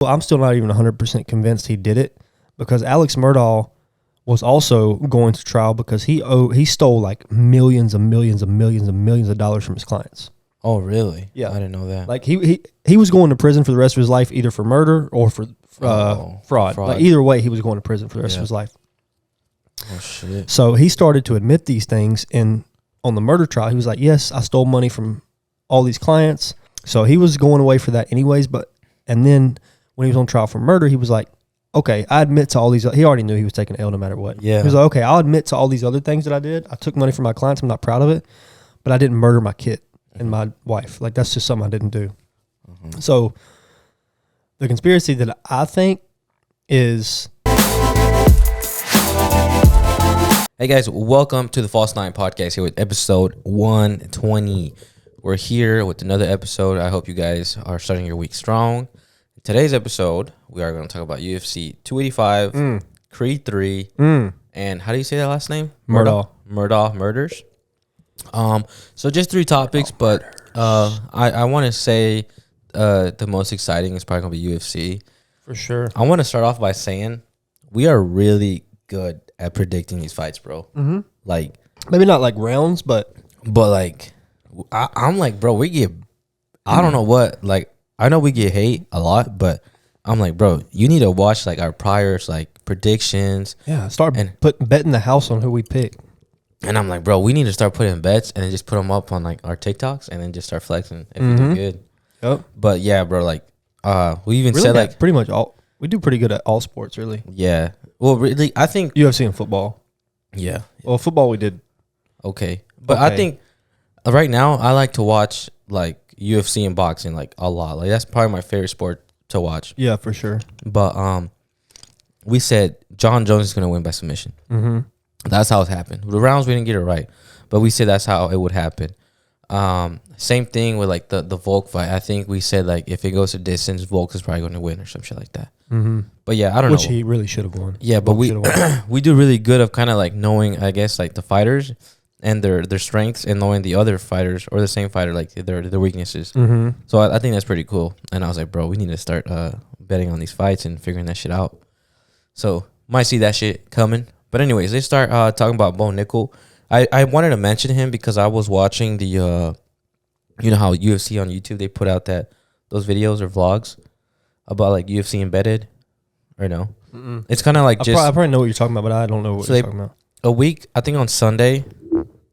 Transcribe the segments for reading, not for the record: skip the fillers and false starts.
Well, I'm still not even 100% convinced he did it because Alex Murdaugh was also going to trial because he stole like millions of dollars from his clients. Oh, really? Yeah. I didn't know that. Like he was going to prison for the rest of his life, either for murder or for fraud. Like either way, he was going to prison for the rest of his life. Oh, shit. So he started to admit these things, and on the murder trial, he was like, yes, I stole money from all these clients. So he was going away for that anyways, and then when he was on trial for murder, he was like, okay, I admit to all these. He already knew he was taking an L no matter what. Yeah. He was like, okay, I'll admit to all these other things that I did. I took money from my clients. I'm not proud of it, but I didn't murder my kid and my wife. Like, that's just something I didn't do. Mm-hmm. So the conspiracy that I think is... Hey guys, welcome to the False Nine Podcast here with episode 120. We're here with another episode. I hope you guys are starting your week strong. In today's episode, we are going to talk about UFC 285, Creed 3, and how do you say that last name? Murdaugh Murders. So just three topics, but I want to say the most exciting is probably going to be UFC. For sure. I want to start off by saying we are really good at predicting these fights, bro. Mm-hmm. Like, maybe not like rounds, but like I'm like, bro, we get, I don't know what, like, I know we get hate a lot, but I'm like, bro, you need to watch like our priors, like predictions. Yeah, start betting the house on who we pick. And I'm like, bro, we need to start putting bets and then just put them up on like our TikToks and then just start flexing if we do good. Yep. But yeah, bro, like, we even really said like pretty much all. We do pretty good at all sports, really. Yeah. Well, really, I think UFC and football. Yeah. Well, football we did okay, but I think right now I like to watch like UFC and boxing like a lot. Like that's probably my favorite sport to watch. Yeah, for sure. But we said Jon Jones is gonna win by submission. Mm-hmm. That's how it happened. The rounds we didn't get it right, but we said that's how it would happen. Same thing with like the Volk fight. I think we said like if it goes to distance, Volk is probably going to win or some shit like that. Mm-hmm. But yeah, I don't know. Which he really should have won. Yeah, but we we do really good of kind of like knowing, I guess, like the fighters and their strengths and knowing the other fighters or the same fighter like their weaknesses. Mm-hmm. So I think that's pretty cool. And I was like, bro, we need to start betting on these fights and figuring that shit out. So might see that shit coming. But anyways, let's start talking about Bo Nickal. I wanted to mention him because I was watching the, you know how UFC on YouTube, they put out those videos or vlogs about like UFC embedded or no? Mm-mm. It's kind of like I probably know what you're talking about, but I don't know what you're talking about. A week, I think on Sunday,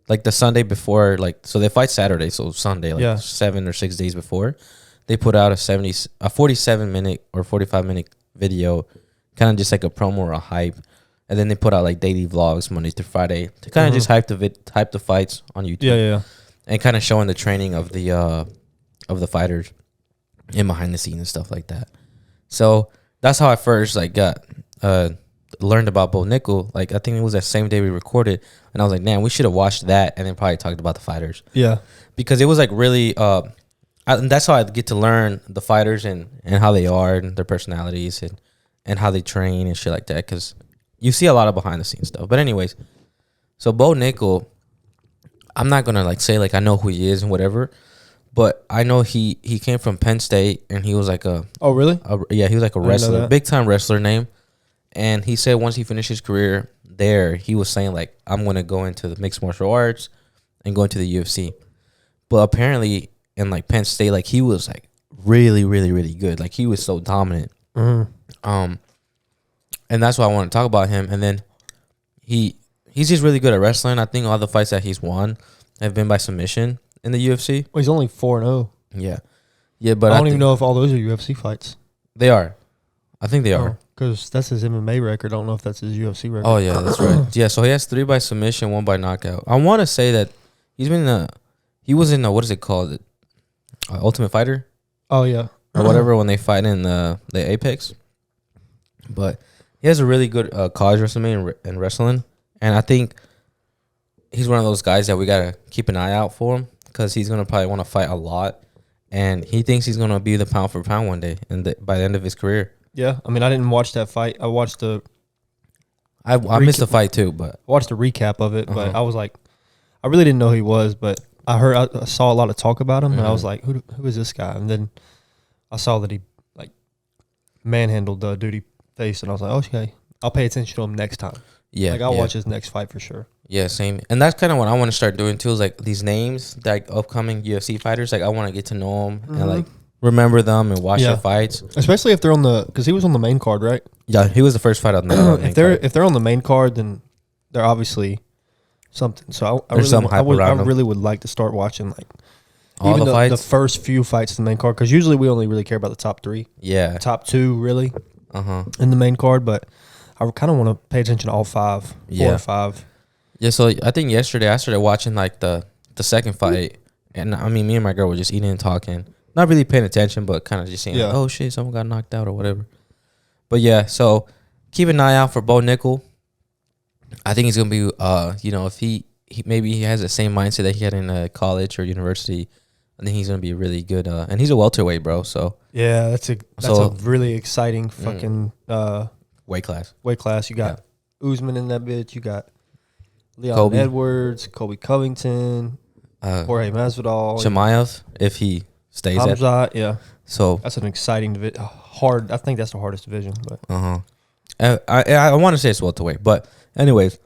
like the Sunday before, like, so they fight Saturday, so Sunday, like 7 or 6 days before, they put out a 47-minute or 45-minute video, kind of just like a promo or a hype. And then they put out like daily vlogs Monday through Friday to kind of just hype the fights on YouTube. Yeah. And kind of showing the training of the fighters and behind the scenes and stuff like that. So that's how I first like got learned about Bo Nickal. Like I think it was that same day we recorded, and I was like, man, we should have watched that and then probably talked about the fighters. Yeah, because it was like really. And that's how I get to learn the fighters and how they are and their personalities and how they train and shit like that. Because you see a lot of behind the scenes stuff. But anyways, so Bo Nickal, I'm not gonna like say like I know who he is and whatever, but I know he came from Penn State and he was like he was like a wrestler, big time wrestler name. And he said once he finished his career there, he was saying like I'm gonna go into the mixed martial arts and go into the UFC. But apparently in like Penn State, like he was like really, really, really good. Like he was so dominant. Mm-hmm. And that's why I want to talk about him. And then he's just really good at wrestling. I think all the fights that he's won have been by submission in the UFC. Well, he's only 4-0. Yeah, but I don't even know if all those are UFC fights. They are. I think they are. Because that's his MMA record. I don't know if that's his UFC record. Oh, yeah, that's right. Yeah, so he has 3 by submission, 1 by knockout. I want to say that he was in what is it called? Ultimate Fighter? Oh, yeah. Or whatever when they fight in the Apex. But he has a really good college resume in wrestling. And I think he's one of those guys that we got to keep an eye out for him because he's going to probably want to fight a lot. And he thinks he's going to be the pound for pound one day by the end of his career. Yeah. I mean, I didn't watch that fight. I watched I missed the fight too, but I watched a recap of it. But I was like, I really didn't know who he was, but I saw a lot of talk about him. And I was like, who is this guy? And then I saw that he manhandled Duty Face, and I was like, okay, I'll pay attention to him next time. Yeah, like I'll watch his next fight for sure. Yeah, same. And that's kind of what I want to start doing too. Is like these names, like upcoming UFC fighters. Like I want to get to know them and like remember them and watch their fights. Especially if they're on because he was on the main card, right? Yeah, he was the first fight on the main card. If they're on the main card, then they're obviously something. So I really would like to start watching like all even the fights, the first few fights in the main card, because usually we only really care about the top 3. Yeah, top 2 really. In the main card, but I kind of want to pay attention to all 5, 4 or 5. Yeah, so I think yesterday I started watching like the second fight, and I mean me and my girl were just eating and talking, not really paying attention, but kind of just saying, like, oh shit, someone got knocked out or whatever. But yeah, so keep an eye out for Bo Nickal. I think he's gonna be, if he maybe he has the same mindset that he had in college or university, I think he's gonna be really good. And he's a welterweight, bro. So yeah, that's a really exciting fucking weight class. You got Usman in that bitch. You got Leon Edwards, Colby Covington, Jorge Masvidal, Chimaev, if he stays Hamzat, yeah. So that's an exciting division. Hard. I think that's the hardest division. But I want to say it's welterweight, but anyways,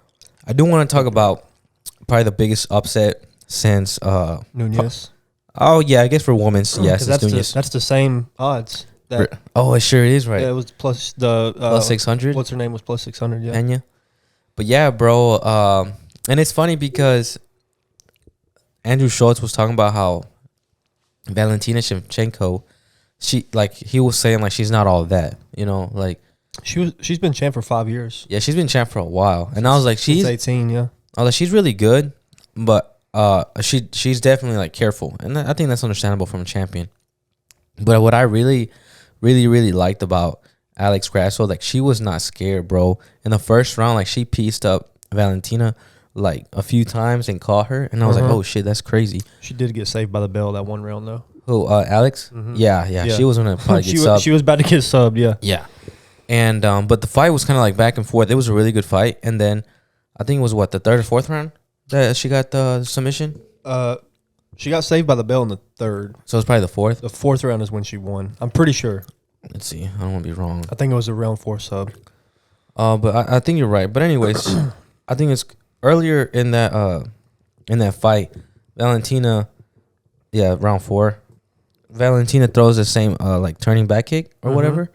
I do want to talk about probably the biggest upset since Nunes. Oh yeah, I guess for women's, yes, it's Nunes. That's the same odds. Oh, it sure is, right? Yeah, it was plus the plus 600. What's her name was plus 600? Yeah, Anya. But yeah, bro. And it's funny because Andrew Schultz was talking about how Valentina Shevchenko, he was saying like she's not all that, like she's been champ for 5 years. Yeah, she's been champ for a while, and I was like, she's 18. Yeah, I was like, she's really good, but she's definitely like careful, and I think that's understandable from a champion. But what I really, really, really liked about Alex Grasso, like she was not scared, bro. In the first round, like she pieced up Valentina like a few times and caught her, and I was like, oh shit, that's crazy. She did get saved by the bell that one round though. Who, Alex? Yeah. She was gonna probably get subbed. She was about to get subbed. Yeah. And but the fight was kind of like back and forth. It was a really good fight, and then I think it was the third or fourth round that she got the submission. She got saved by the bell in the third. So it's probably the fourth. The fourth round is when she won. I'm pretty sure. Let's see. I don't want to be wrong. I think it was a round 4 sub. But I think you're right. But anyways, I think it's earlier in that fight, Valentina, round 4, Valentina throws the same like turning back kick or whatever,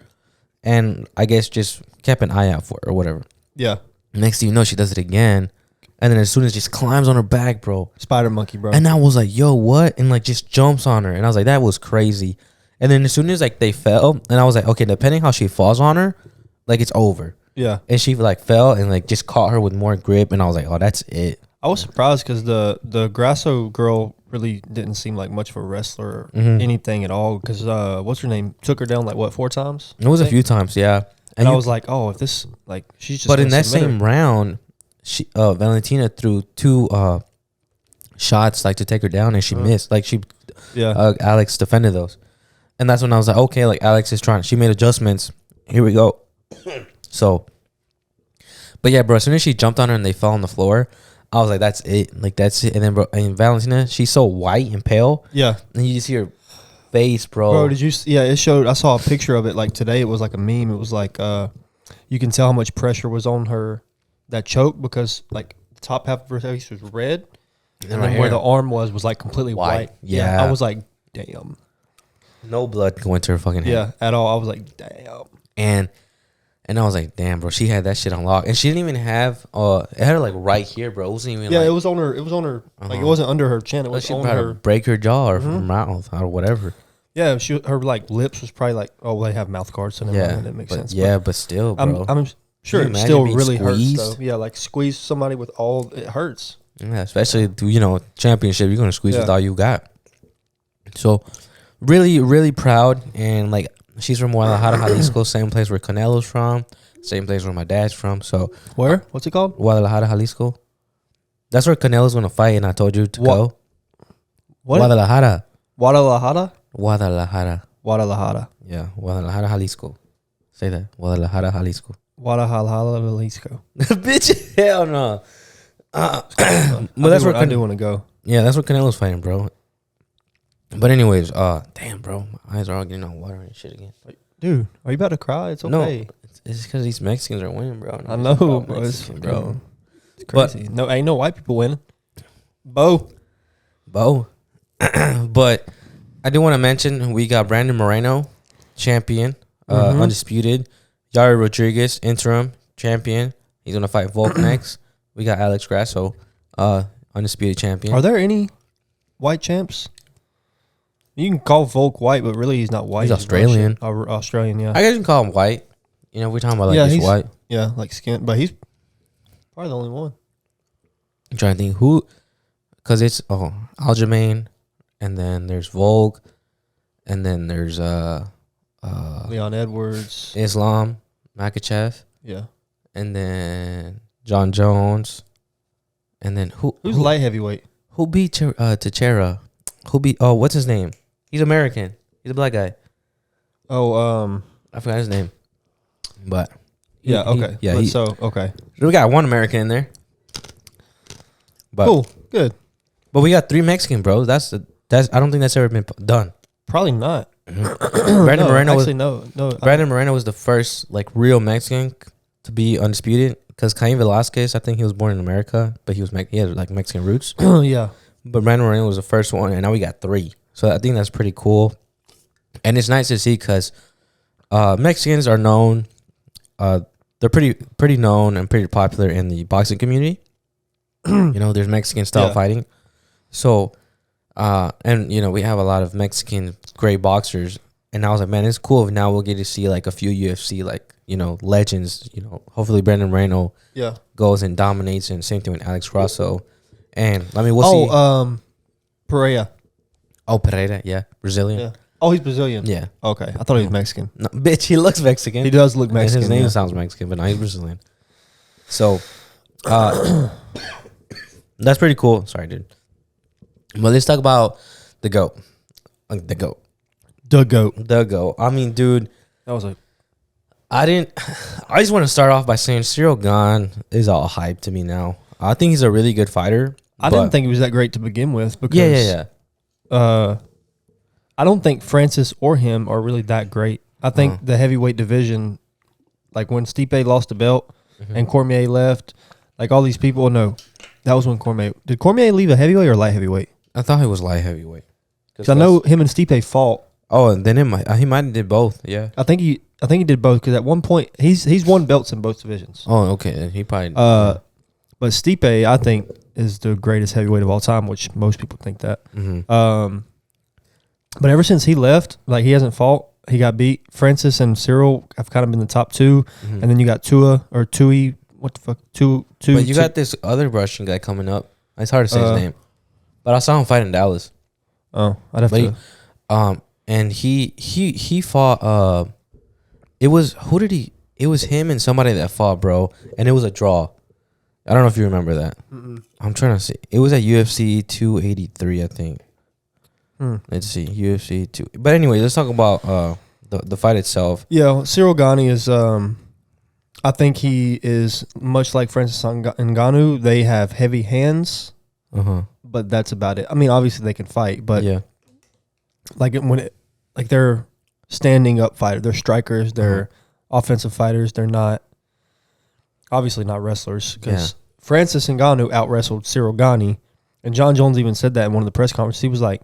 and I guess just kept an eye out for it or whatever. Yeah. Next thing you know, she does it again, and then as soon as she just climbs on her back, bro, spider monkey, bro. And I was like, yo, what? And like just jumps on her, and I was like, that was crazy. And then as soon as like they fell, and I was like, okay, depending how she falls on her, like it's over. Yeah. And she like fell and like just caught her with more grip, and I was like, oh, that's it. I was surprised because the Grasso girl really didn't seem like much of a wrestler or anything at all. Because what's her name took her down like 4 times? It was a few times, yeah. And I was like, oh, if this like she's just. But in that same round, she Valentina threw 2 shots like to take her down, and she missed. Like Alex defended those. And that's when I was like, okay, like Alex is trying. She made adjustments. Here we go. So, but yeah, bro, as soon as she jumped on her and they fell on the floor, I was like, that's it. Like, that's it. And then, bro, and Valentina, she's so white and pale. Yeah. And you just see her face, bro. Bro, did you see? Yeah, it showed. I saw a picture of it like today. It was like a meme. It was like, you can tell how much pressure was on her, that choke, because like the top half of her face was red. And then where the arm was like completely white. Yeah. I was like, damn. No blood going to her fucking head. Yeah, at all. I was like, damn. And I was like, damn, bro, she had that shit on lock. And she didn't even have, it had her like right here, bro. It wasn't even it was on her, like it wasn't under her chin. It was on her. Break her jaw or her mouth or whatever. Yeah, her like lips was probably like, oh, they have mouth guards. So that makes sense. Yeah, but still, bro. I'm sure it still really hurts, though. Yeah, like squeeze somebody with all, it hurts. Yeah, especially, championship, you're going to squeeze with all you got. So, really, really proud. And like, she's from Guadalajara, Jalisco, same place where Canelo's from, same place where my dad's from. So where? What's it called? Guadalajara, Jalisco. That's where Canelo's gonna fight, and I told you to go. What? Guadalajara. Guadalajara. Yeah, Guadalajara, Jalisco. Say that. Guadalajara, Jalisco. Guadalajara, Jalisco. Bitch, hell no. But that's where I do want to go. Yeah, that's where Canelo's fighting, bro. But anyways, damn, bro, my eyes are all getting on water and shit again. Dude, are you about to cry? It's okay. No, it's because these Mexicans are winning, bro. I know, bro. Mexican, bro. It's crazy. No, ain't no white people winning. Bo. But I do want to mention we got Brandon Moreno, champion, undisputed. Yair Rodriguez, interim champion. He's gonna fight Volk next. We got Alex Grasso, undisputed champion. Are there any white champs? You can call Volk white, but really he's not white. He's Australian. Australian, yeah. I guess you can call him white. You know, we're talking about like he's white. Yeah, like skin, but he's probably the only one. I'm trying to think who, because it's Aljamain, and then there's Volk, and then there's Leon Edwards, Islam Makhachev, yeah, and then Jon Jones, and then who's light heavyweight? Who beat Teixeira? Who beat what's his name? He's American. He's a black guy. Oh, I forgot his name. But yeah, okay. Okay. We got one American in there. But, cool, good. But we got 3 Mexican, bro. That's I don't think that's ever been done. Probably not. Brandon Moreno Brandon Moreno was the first like real Mexican to be undisputed. Because Cain Velasquez, I think he was born in America, but he had like Mexican roots. Yeah. But Brandon Moreno was the first one, and now we got 3. So I think that's pretty cool. And it's nice to see because Mexicans are known. They're pretty known and pretty popular in the boxing community. You know, there's Mexican style fighting. So, and you know, we have a lot of Mexican great boxers. And I was like, man, it's cool if now we'll get to see like a few UFC like, you know, legends. You know, hopefully Brandon Moreno goes and dominates, and same thing with Alex Grasso. And I mean, we'll see. Pereira. Oh, Pereira, yeah, Brazilian. Yeah. Oh, he's Brazilian. Yeah. Okay, I thought he was Mexican. No, bitch, he looks Mexican. He does look Mexican. And his name sounds Mexican, but no, he's Brazilian. So, that's pretty cool. Sorry, dude. But let's talk about the GOAT. The GOAT. I mean, dude. That was like. I just want to start off by saying Ciryl Gane is all hype to me now. I think he's a really good fighter. I didn't think he was that great to begin with. Because, yeah. I don't think Francis or him are really that great. I think the heavyweight division, like when Stipe lost the belt and Cormier left, like all these people, no, that was when Cormier. Did Cormier leave a heavyweight or light heavyweight? I thought he was light heavyweight. Because I know him and Stipe fought. Oh, and then he might have did both. Yeah, I think he did both because at one point he's won belts in both divisions. Oh, okay, he probably. But Stipe, I think, is the greatest heavyweight of all time, which most people think that. But ever since he left, like he hasn't fought. He got beat. Francis and Ciryl have kind of been the top 2, and then you got Tui. What the fuck? But you got this other Russian guy coming up. It's hard to say his name, but I saw him fight in Dallas. Oh, I'd have to. And he fought. It was It was him and somebody that fought, bro, and it was a draw. I don't know if you remember that. I'm trying to see. It was at UFC 283, I think. Let's see, UFC 2. But anyway, let's talk about the fight itself. Yeah, Ciryl Gane is. I think he is much like Francis Ngannou. They have heavy hands, but that's about it. I mean, obviously they can fight, but they're standing up fighter. They're strikers. They're offensive fighters. They're not obviously not wrestlers because Francis Ngannou out wrestled Ciryl Gane, and Jon Jones even said that in one of the press conferences. He was like,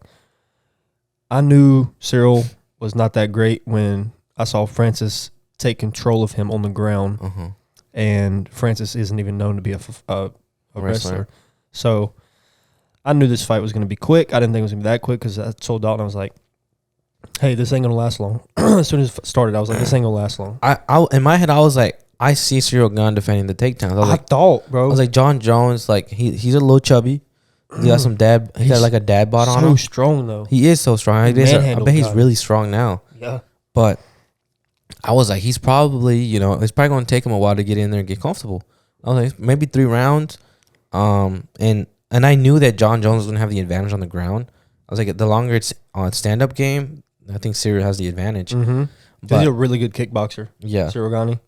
I knew Ciryl was not that great when I saw Francis take control of him on the ground, and Francis isn't even known to be a wrestler. So I knew this fight was going to be quick. I didn't think it was going to be that quick because I told Dalton, I was like, hey, this ain't going to last long. As soon as it started, I was like, this ain't going to last long. I in my head, I was like, I see Ciryl Gane defending the takedowns. I thought, bro. I was like, Jon Jones, like he's a little chubby. He got some dad. He got like a dad bod on him. So strong though. He is so strong. I bet he's really strong now. Yeah. But I was like, he's probably, it's probably going to take him a while to get in there and get comfortable. I was like, maybe 3 rounds. And I knew that Jon Jones was going to have the advantage on the ground. I was like, the longer it's on stand up game, I think Ciryl has the advantage. But he's a really good kickboxer. Yeah. Ciryl Gane.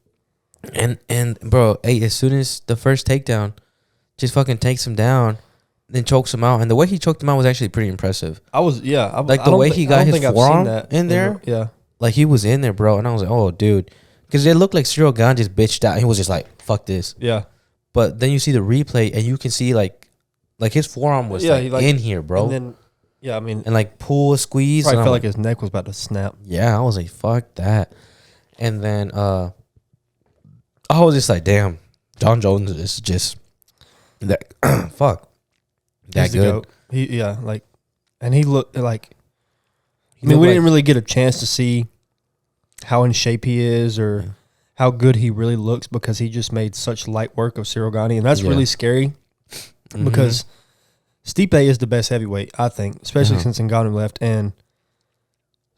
And bro, hey, as soon as the first takedown, just fucking takes him down. Then chokes him out, and the way he choked him out was actually pretty impressive. Like the way he got his forearm in there. Yeah, like he was in there, bro, and I was like, oh, dude, because it looked like Ciryl Gane just bitched out. He was just like, fuck this. Yeah. But then you see the replay, and you can see like his forearm was like in here, bro. And then, yeah, I mean, and like pull a squeeze. Probably and felt like his neck was about to snap. Yeah, I was like, fuck that. And then I was just like, damn, Jon Jones is just that fuck. That good. And he looked like. I mean, we didn't really get a chance to see how in shape he is or how good he really looks because he just made such light work of Ciryl Gane, and that's really scary because Stipe is the best heavyweight, I think, especially since Ngannou left, and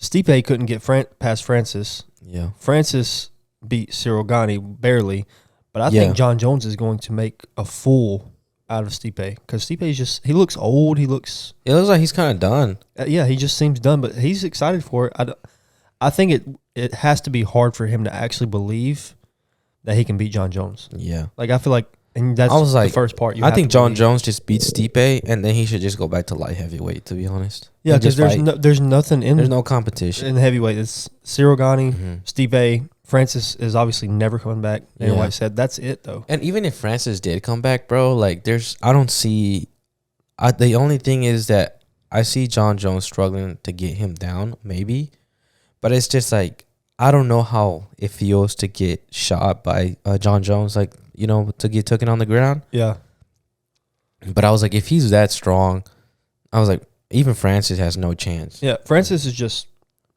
Stipe couldn't get past Francis. Yeah, Francis beat Ciryl Gane barely, but I think Jon Jones is going to make a fool out of Stipe because Stipe's he looks old. It looks like he's kind of done. He just seems done, but he's excited for it. I think it has to be hard for him to actually believe that he can beat Jon Jones. Yeah, like I feel like, and that's the first part. I think Jon Jones just beats Stipe, and then he should just go back to light heavyweight. To be honest, yeah, because there's nothing in there's no competition in heavyweight. It's Ciryl Gane, Stipe. Francis is obviously never coming back. Dana White said that's it though. And even if Francis did come back, bro, like I don't see. The only thing is that I see Jon Jones struggling to get him down, maybe, but it's just like I don't know how it feels to get shot by Jon Jones, like to get taken on the ground. Yeah. But I was like, if he's that strong, I was like, even Francis has no chance. Yeah, Francis is just.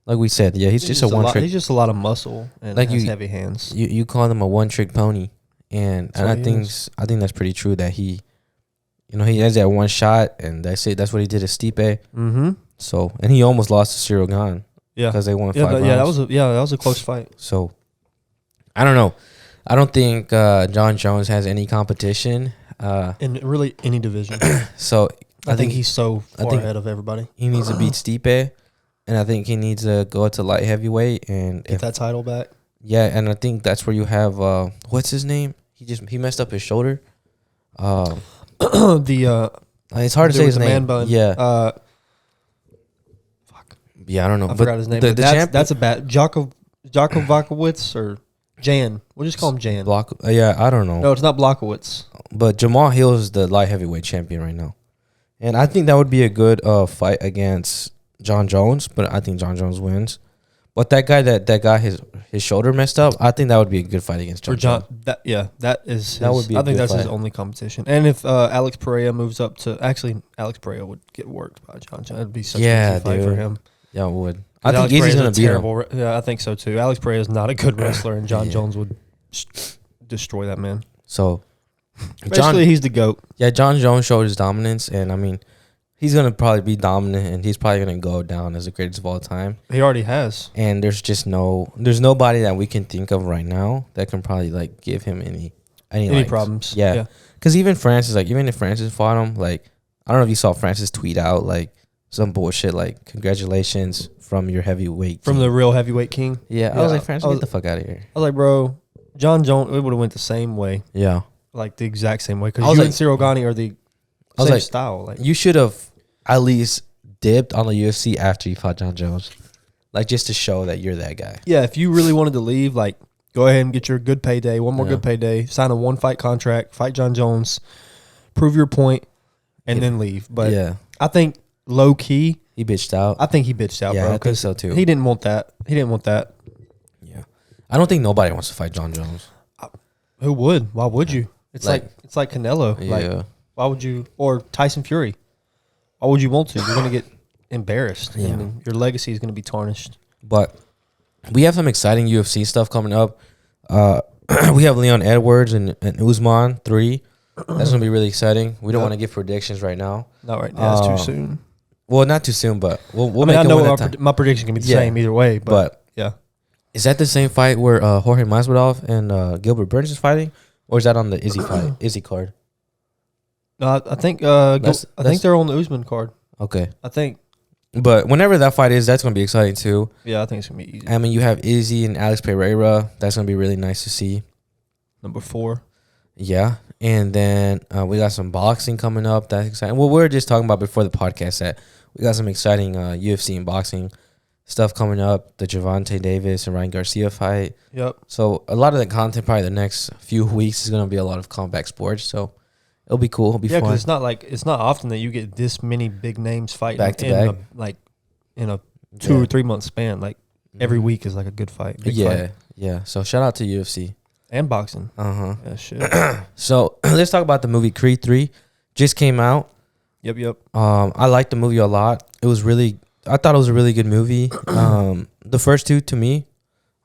Like we said, he's just a one trick. He's just a lot of muscle and like has heavy hands. You call him a one trick pony, and I think that's pretty true that he has that one shot and that's it. That's what he did to Stipe. Mm-hmm. So and he almost lost to Ciryl Gane. Yeah, because they won 5 rounds. That was a close fight. So I don't know. I don't think Jon Jones has any competition in really any division. So I think he's so far ahead of everybody. He needs to beat Stipe. And I think he needs to go to light heavyweight and get that title back. Yeah, and I think that's where you have what's his name? He messed up his shoulder. It's hard to say his name. Man bun. Yeah. Fuck. Yeah, I don't know. I forgot his name. That's a bad Jocko Vakowitz or Jan. We'll just call him Jan. I don't know. No, it's not Blockowitz. But Jamal Hill is the light heavyweight champion right now, and I think that would be a good fight against Jon Jones, but I think Jon Jones wins. But that guy that got his shoulder messed up, I think that would be a good fight against Jon Jones. That would be. I think that's his only competition. And if Alex Pereira moves up to, actually, Alex Pereira would get worked by Jon Jones. It'd be such an easy fight for him. Yeah, it would. I think Izzy's gonna beat him. Yeah, I think so too. Alex Pereira is not a good wrestler, and Jon Jones would destroy that man. So, basically, he's the GOAT. Yeah, Jon Jones showed his dominance, and I mean. He's going to probably be dominant, and he's probably going to go down as the greatest of all time. He already has. And there's nobody that we can think of right now that can probably, like, give him any problems. Yeah. Because even if Francis fought him, like, I don't know if you saw Francis tweet out, like, some bullshit, like, congratulations from your heavyweight From the real heavyweight king? Yeah. I was like, Francis, get the fuck out of here. I was like, bro, Jon Jones, it would have went the same way. Yeah. Like, the exact same way. Because you and Ciryl Gane are the same style. Like, you should have at least dipped on the UFC after you fought Jon Jones, like just to show that you're that guy. Yeah, if you really wanted to leave, like go ahead and get your good payday, one more good payday, sign a 1-fight contract, fight Jon Jones, prove your point, and then leave. But I think low key he bitched out. I think he bitched out, bro. I think so too. He didn't want that. Yeah, I don't think nobody wants to fight Jon Jones. Who would? Why would you? It's like Canelo. Yeah. Like, why would you? Or Tyson Fury. Why would you want to? You're going to get embarrassed. Yeah. And your legacy is going to be tarnished. But we have some exciting UFC stuff coming up. We have Leon Edwards and Usman 3. That's going to be really exciting. We don't want to give predictions right now. Not right now. It's too soon. Well, not too soon, but we'll make it one at a time. My prediction can be the same either way. But yeah. Is that the same fight where Jorge Masvidal and Gilbert Burns is fighting? Or is that on the Izzy card? No, I think they're on the Usman card. Okay. I think. But whenever that fight is, that's going to be exciting too. Yeah, I think it's going to be easy. I mean, you have Izzy and Alex Pereira. That's going to be really nice to see. Number 4. Yeah. And then we got some boxing coming up. That's exciting. Well, we were just talking about before the podcast that we got some exciting UFC and boxing stuff coming up, the Gervonta Davis and Ryan Garcia fight. Yep. So a lot of the content, probably the next few weeks, is going to be a lot of combat sports. So it'll be cool. It'll be fun. Because it's not often that you get this many big names fighting Back to back. In a 2 or 3 month span. Like every week is like a good fight. Big fight. Yeah. So shout out to UFC and boxing. Yeah, shit. So let's talk about the movie Creed 3. Just came out. Yep. I liked the movie a lot. I thought it was a really good movie. The first two, to me,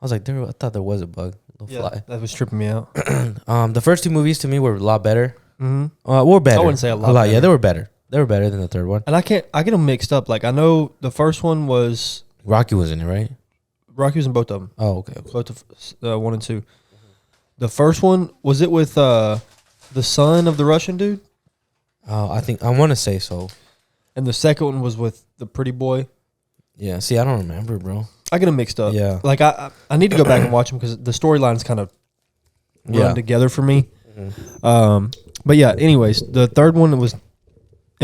I was like, I thought there was a bug. Fly. That was tripping me out. The first two movies to me were a lot better. Mm-hmm. Were better. I wouldn't say a lot better. Yeah, they were better. They were better than the third one. And I get them mixed up. Like, I know the first one was... Rocky was in it, right? Rocky was in both of them. Oh, okay. Both of 1 and 2. The first one, was it with the son of the Russian dude? I want to say so. And the second one was with the pretty boy? Yeah, see, I don't remember, bro. I get them mixed up. Yeah. Like, I need to go back and watch them because the storylines kind of run together for me. Mm-hmm. But yeah, anyways, the third one, it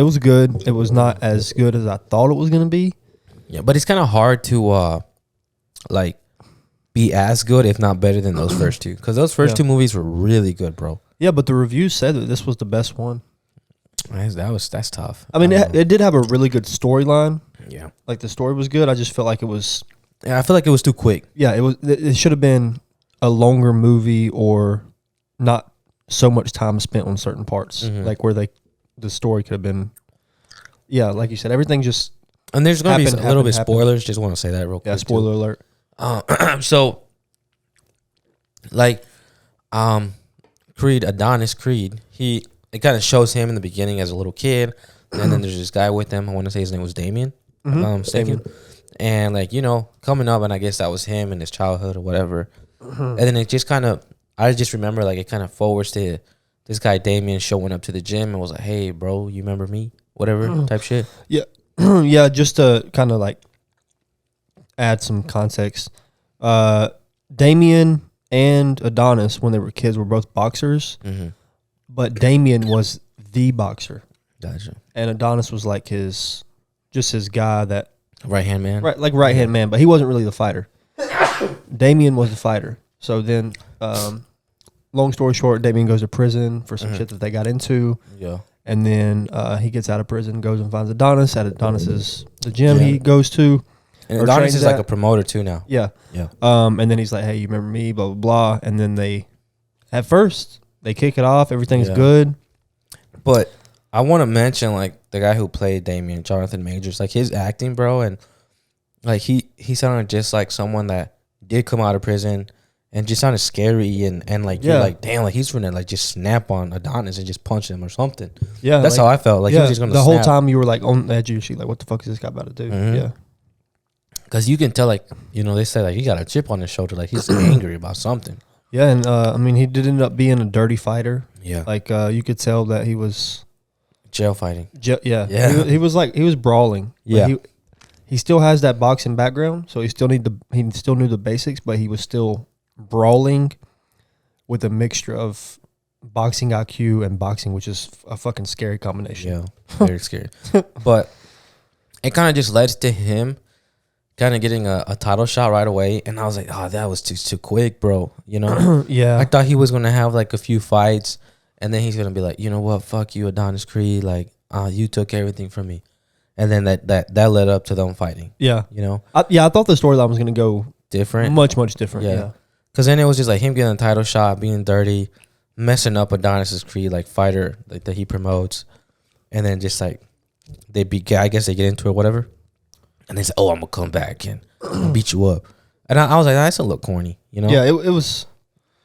was good. It was not as good as I thought it was going to be. Yeah, but it's kind of hard to, be as good, if not better than those first two. Because those first two movies were really good, bro. Yeah, but the reviews said that this was the best one. That's tough. I mean, it did have a really good storyline. Yeah. Like, the story was good. I just felt like it was... Yeah, I feel like it was too quick. Yeah, it should have been a longer movie or not so much time spent on certain parts. Mm-hmm. Like, where the story could have been... Yeah, like you said, everything just... And there's going to be a little bit spoilers. Just want to say that real quick. Yeah, spoiler alert. So, like, Adonis Creed, it kind of shows him in the beginning as a little kid, and then there's this guy with him. I want to say his name was Damien. If I'm not mistaken. And, like, coming up, and I guess that was him in his childhood or whatever. And then it just kind of, I just remember, like, it kind of forwards to this guy Damien showing up to the gym and was like, "Hey, bro, you remember me?" Whatever type shit. Yeah. Yeah, just to kind of, like, add some context. Damien and Adonis, when they were kids, were both boxers. Mm-hmm. But Damien was the boxer. Gotcha. And Adonis was like his guy that... Right-hand man? Right, like right-hand man, but he wasn't really the fighter. Damien was the fighter. So then, long story short, Damien goes to prison for some shit that they got into. Yeah. And then he gets out of prison, goes and finds Adonis at Adonis's the gym he goes to. And Adonis is like a promoter too now. Yeah. Yeah. And then he's like, "Hey, you remember me?" Blah, blah, blah. And then at first, they kick it off. Everything's good. But I want to mention, like, the guy who played Damien, Jonathan Majors, like, his acting, bro. And, like, he sounded just like someone that did come out of prison and just sounded scary. And like, you're like, damn, like, he's going to, like, just snap on Adonis and just punch him or something. Yeah. That's how I felt. Like, he was just going to the whole time you were, like, on the edge of your seat. Like, what the fuck is this guy about to do? Mm-hmm. Yeah. Because you can tell, like, they say, like, he got a chip on his shoulder. Like, he's angry about something. Yeah, and, I mean, he did end up being a dirty fighter. Yeah. Like, you could tell that he was... Jail fighting. Yeah. He was brawling. Yeah. He still has that boxing background, so he still knew the basics, but he was still brawling with a mixture of boxing IQ and boxing, which is a fucking scary combination. Yeah, very scary. But it kind of just led to him kind of getting a title shot right away, and I was like, oh, that was too quick, bro. Yeah. I thought he was gonna have like a few fights, and then he's gonna be like, you know what, fuck you, Adonis Creed, like, you took everything from me, and then that led up to them fighting. Yeah, I thought the storyline was gonna go different, much different. Yeah, because then it was just like him getting a title shot, being dirty, messing up Adonis's Creed, like, fighter, like, that he promotes, and then just like I guess they get into it, whatever. And they say, "Oh, I'm gonna come back and beat you up," and I was like, "That's a little corny," Yeah, it was.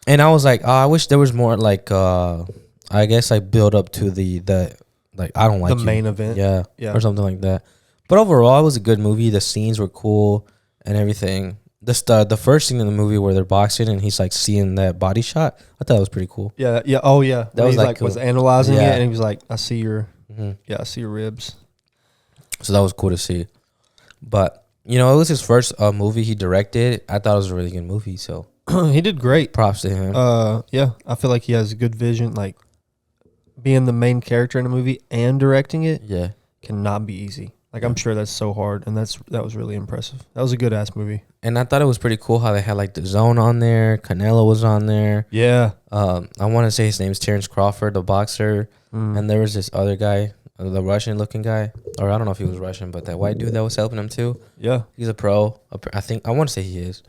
And I was like, "Oh, I wish there was more, like, I guess, like, build up to the like, I don't like the main event, yeah, or something like that." But overall, it was a good movie. The scenes were cool and everything. The first scene in the movie where they're boxing and he's like seeing that body shot, I thought it was pretty cool. Yeah. Oh yeah, that was like cool. Was analyzing it, and he was like, "I see your, I see your ribs." So that was cool to see. But, it was his first movie he directed. I thought it was a really good movie, so. He did great. Props to him. Yeah, I feel like he has a good vision. Like, being the main character in a movie and directing it cannot be easy. Like, I'm sure that's so hard, and that was really impressive. That was a good ass movie. And I thought it was pretty cool how they had like the Zone on there. Canelo was on there. Yeah. I want to say his name is Terrence Crawford, the boxer, and there was this other guy, the Russian looking guy, or I don't know if he was Russian, but that white dude that was helping him too. Yeah. He's a pro. I want to say he is.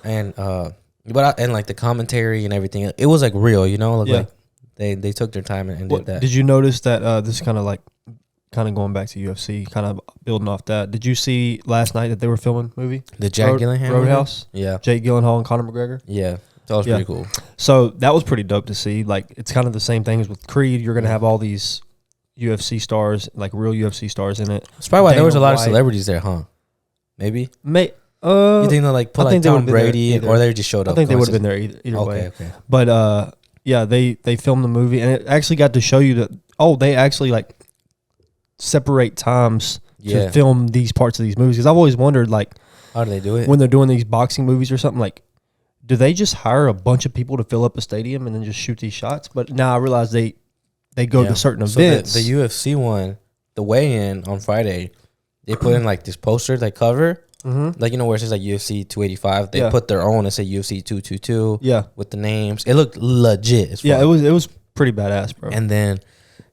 And and like the commentary and everything, it was like real, you know. Like they took their time and did that. Did you notice that this is kind of going back to UFC, kind of building off that? Did you see last night that they were filming movie? The Jack Gyllenhaal Roadhouse? Movie? Yeah. Jake Gyllenhaal and Conor McGregor? Yeah. That was pretty cool. So that was pretty dope to see. Like, it's kind of the same thing as with Creed. You're going to have all these UFC stars, like real UFC stars in it. That's probably why there was a lot of celebrities there, huh? Maybe? You think they'll like put like Tom Brady or they just showed up? I think they would have been there either way. Okay. But yeah, they filmed the movie, and it actually got to show you that they actually like separate times to film these parts of these movies. Because I've always wondered, like, how do they do it when they're doing these boxing movies or something? Like, do they just hire a bunch of people to fill up a stadium and then just shoot these shots? But now I realize they go to certain events. The UFC one, the weigh-in on Friday, they put in like this poster they cover. Like, you know, where it says like UFC 285, they put their own and say UFC 222 with the names. It looked legit as fuck. Yeah, it was pretty badass, bro. And then,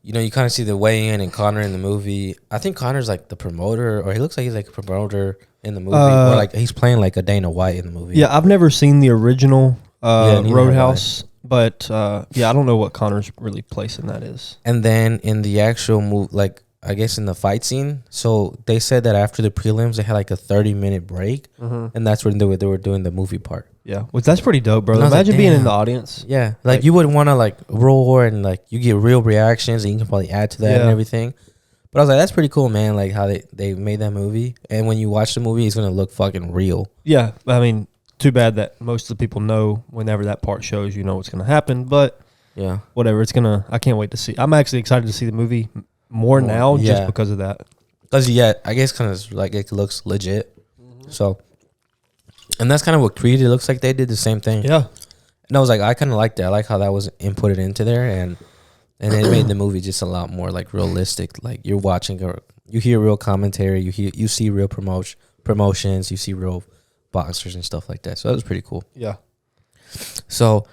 you know, you kind of see the weigh-in and Conor in the movie. I think Conor's like the promoter, or he looks like he's like a promoter in the movie, or like he's playing like a Dana White in the movie. Yeah, I've never seen the original Roadhouse, but I don't know what Conor's really place in that is. And then in the actual movie, like, I guess in the fight scene, so they said that after the prelims, they had like a 30-minute break, and that's when they were doing the movie part. Yeah, which that's pretty dope, bro. Imagine being in the audience. Yeah, like you would want to like roar and like you get real reactions, and you can probably add to that and everything. But I was like, that's pretty cool, man. Like how they made that movie, and when you watch the movie, it's gonna look fucking real. Yeah, I mean, too bad that most of the people know whenever that part shows, you know what's gonna happen. But yeah, whatever. I can't wait to see. I'm actually excited to see the movie more now just because of that. Because I guess kind of like it looks legit. So, and that's kind of what Creed, it looks like they did the same thing. Yeah. And I was like, I kind of like that. I like how that was inputted into there, and it made the movie just a lot more like realistic. Like you're watching, or you hear real commentary, you see real promotions, you see real boxers and stuff like that. So that was pretty cool. Yeah. So,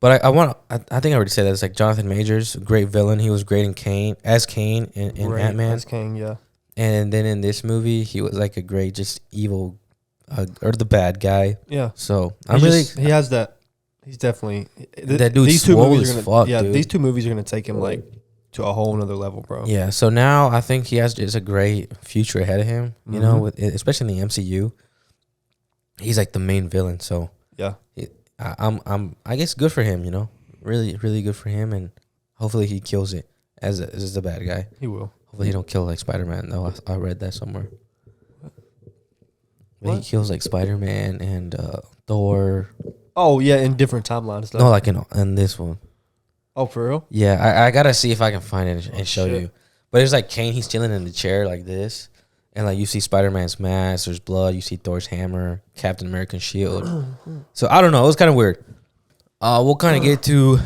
but I think I already said that. It's like Jonathan Majors, great villain. He was great in Kane in Ant-Man. As Kane, yeah. And then in this movie, he was like a great, just evil, or the bad guy. Yeah. So he has that. He's definitely that dude's these two swole movies as are gonna, fuck. Yeah, dude. these two movies are gonna take him like to a whole nother level, bro. Yeah. So now I think he has just a great future ahead of him. You know, especially in the MCU. He's like the main villain. So yeah. I guess good for him, you know, really, really good for him, and hopefully he kills it as the bad guy. He will. Hopefully he don't kill like Spider-Man though. I read that somewhere. But he kills like Spider-Man and Thor. Oh yeah, in different timelines though. No, like in this one. Oh, for real? Yeah, I gotta see if I can find it and show you. But it's like Kane, he's chilling in the chair like this. And like you see Spider-Man's mask, there's blood, you see Thor's hammer, Captain America's shield. So I don't know, it was kind of weird. We'll kind of get to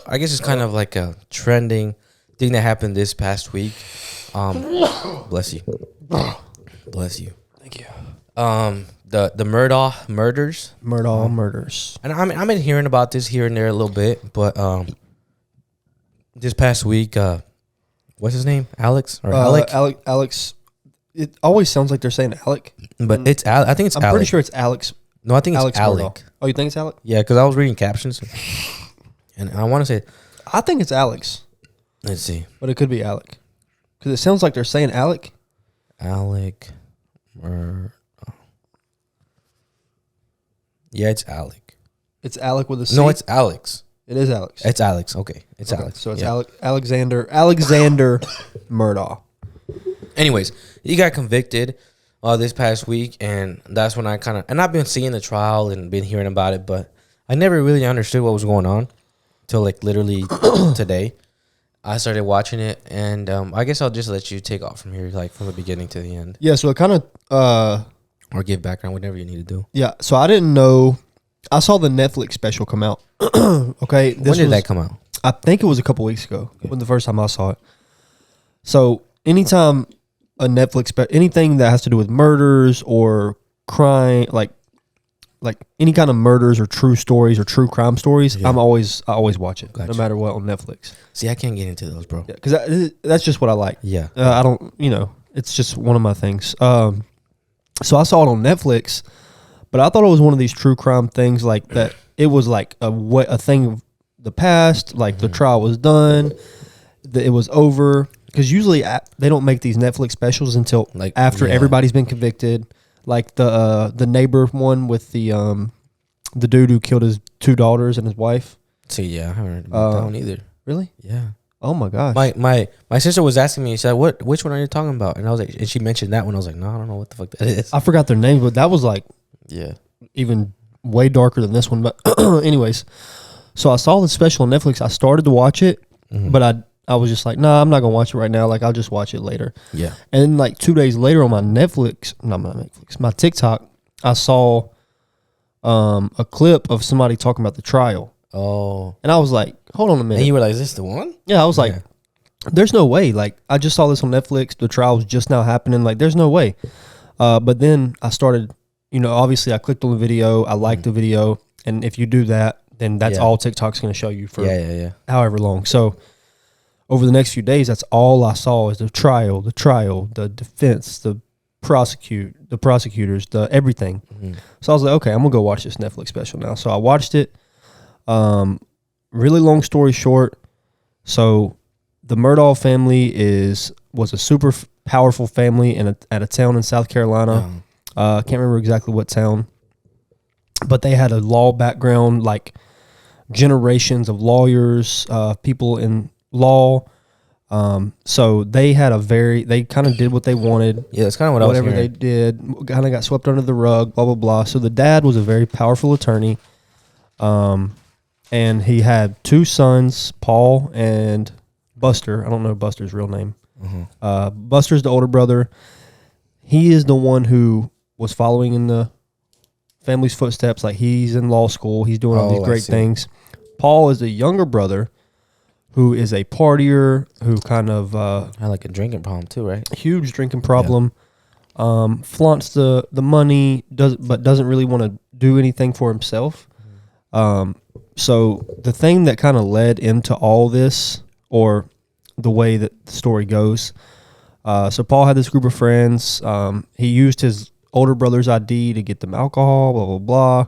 I guess it's kind of like a trending thing that happened this past week. Bless you. Bless you. Thank you. The Murdaugh murders. Murdaugh murders. And I've been hearing about this here and there a little bit, but this past week, what's his name? Alex or Alec? Alex. It always sounds like they're saying Alec, but it's I think it's. I'm pretty sure it's Alex. No, I think it's Alec. Murdaugh. Oh, you think it's Alec? Yeah, because I was reading captions, and I want to say, I think it's Alex. Let's see, but it could be Alec, because it sounds like they're saying Alec. Alec, yeah, it's Alec. It's Alec with a C. No, it's Alex. It is Alex. It's Alex. Okay, it's Alex. So it's Alexander Murdaugh. Anyways, he got convicted this past week, and that's when I I've been seeing the trial and been hearing about it, but I never really understood what was going on till like literally today. I started watching it, and I guess I'll just let you take off from here, like from the beginning to the end. Yeah, so it kind of or give background, whatever you need to do. Yeah, so I didn't know. I saw the Netflix special come out. Okay, when did that come out? I think it was a couple weeks ago when the first time I saw it. So anytime a Netflix, anything that has to do with murders or crime, like any kind of murders or true stories or true crime stories, I always watch it, no matter what, on Netflix. See, I can't get into those, bro. Yeah, because that's just what I like. Yeah. I don't, it's just one of my things. So I saw it on Netflix, but I thought it was one of these true crime things like that. It was like a thing of the past, like the trial was done, it was over. Because usually they don't make these Netflix specials until after everybody's been convicted. Like the neighbor one with the dude who killed his 2 daughters and his wife. See, yeah, I haven't heard about that one either. Really? Yeah. Oh my gosh. My sister was asking me. She said, which one are you talking about?" And I was like, and she mentioned that one. I was like, "No, I don't know what the fuck that is." I forgot their names, but that was like even way darker than this one. But anyways, so I saw the special on Netflix. I started to watch it, but I was just like, nah, I'm not gonna watch it right now. Like, I'll just watch it later. Yeah. And then like 2 days later on my TikTok, I saw a clip of somebody talking about the trial. Oh. And I was like, hold on a minute. And you were like, is this the one? Yeah, I was like, there's no way. Like, I just saw this on Netflix. The trial's just now happening. Like, there's no way. But then I started, obviously I clicked on the video. I liked the video. And if you do that, then that's all TikTok's going to show you for however long. So over the next few days, that's all I saw is the trial, the defense, the prosecutors, the everything. So I was like, okay, I'm going to go watch this Netflix special now. So I watched it. Really long story short, so the Murdaugh family was a super powerful family at a town in South Carolina. I can't remember exactly what town, but they had a law background, like generations of lawyers, people in law. So they had they kind of did what they wanted. Yeah, that's kind of whatever they did, kind of got swept under the rug, blah, blah, blah. So the dad was a very powerful attorney. And he had 2 sons, Paul and Buster. I don't know Buster's real name. Buster's the older brother. He is the one who was following in the family's footsteps. Like, he's in law school. He's doing all these great things. Paul is the younger brother who is a partier, who kind of had like a drinking problem too, right? Huge drinking problem. Flaunts the money, but doesn't really want to do anything for himself. So the thing that kind of led into all this, or the way that the story goes, so Paul had this group of friends. He used his older brother's ID to get them alcohol, blah, blah, blah.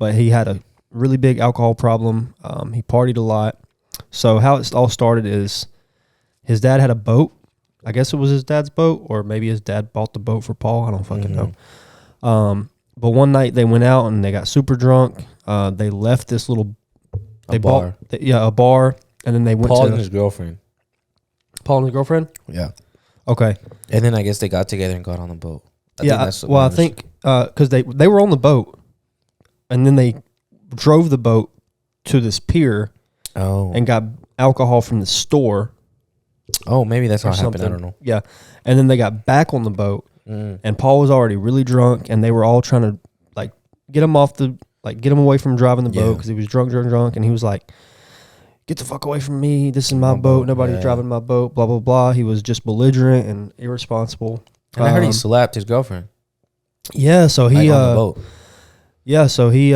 But he had a really big alcohol problem. He partied a lot. So how it all started is his dad had a boat. I guess it was his dad's boat, or maybe his dad bought the boat for Paul. I don't fucking know. But one night they went out and they got super drunk. They left this little... a bar, and then they went Paul to... and his girlfriend. Paul and his girlfriend? Yeah. Okay. And then I guess they got together and got on the boat. I think because they were on the boat, and then they drove the boat to this pier and got alcohol from the store. Oh, maybe that's how it happened. I don't know. Yeah. And then they got back on the boat, and Paul was already really drunk, and they were all trying to like get him away from driving the boat because he was drunk, and he was like, "Get the fuck away from me! This is my boat. Nobody's driving my boat." Blah blah blah. He was just belligerent and irresponsible. And I heard he slapped his girlfriend. Yeah, so he on the boat. Yeah, so he